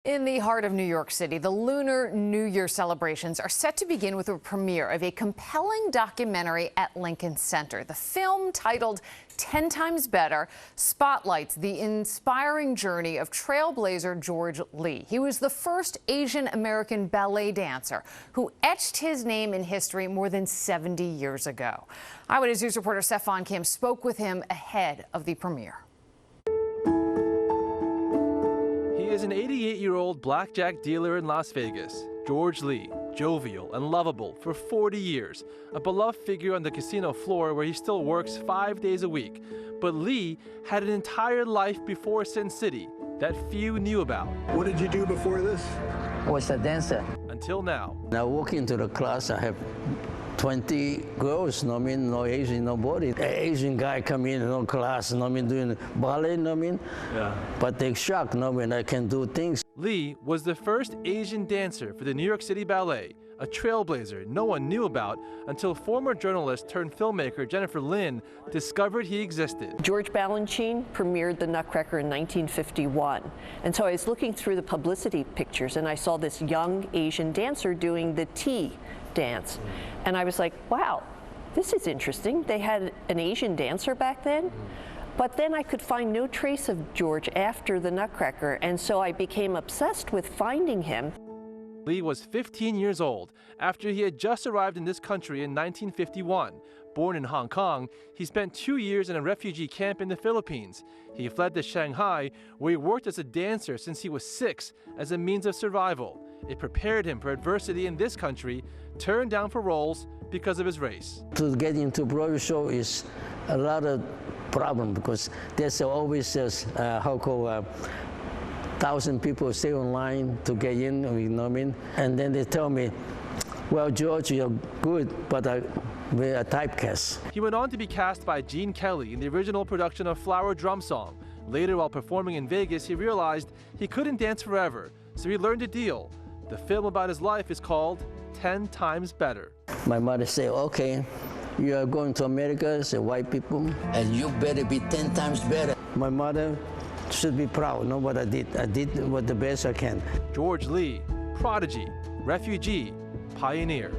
In the heart of New York City, the Lunar New Year celebrations are set to begin with a premiere of a compelling documentary at Lincoln Center. The film, titled 10 Times Better, spotlights the inspiring journey of trailblazer George Lee. He was the first Asian American ballet dancer who etched his name in history more than 70 years ago. Eyewitness News reporter Stefan Kim spoke with him ahead of the premiere. He is an 88-year-old blackjack dealer in Las Vegas. George Lee, jovial and lovable for 40 years, a beloved figure on the casino floor where he still works 5 days a week. But Lee had an entire life before Sin City that few knew about. What did you do before this? I was a dancer. Until now. I walk into the class, I have 20 girls, no Asian, nobody. An Asian guy come in, no class, doing ballet, Yeah. But they shocked, I can do things. Lee was the first Asian dancer for the New York City Ballet, a trailblazer no one knew about until former journalist turned filmmaker Jennifer Lin discovered he existed. George Balanchine premiered The Nutcracker in 1951. And so I was looking through the publicity pictures and I saw this young Asian dancer doing the tea dance. And I was like, wow, this is interesting. They had an Asian dancer back then. But then I could find no trace of George after The Nutcracker, and so I became obsessed with finding him. Lee was 15 years old after he had just arrived in this country in 1951. Born in Hong Kong, he spent 2 years in a refugee camp in the Philippines. He fled to Shanghai, where he worked as a dancer since he was 6 as a means of survival. It prepared him for adversity in this country, turned down for roles because of his race. To get into Broadway show is a lot of problem because there's always 1,000 people stay online to get in, And then they tell me, well, George, you're good, but we're a typecast. He went on to be cast by Gene Kelly in the original production of Flower Drum Song. Later, while performing in Vegas, he realized he couldn't dance forever, so he learned a deal. The film about his life is called 10 Times Better. My mother said, okay, you are going to America, say white people, and you better be 10 times better. My mother should be proud, know what I did. I did what the best I can. George Lee, prodigy, refugee, pioneer.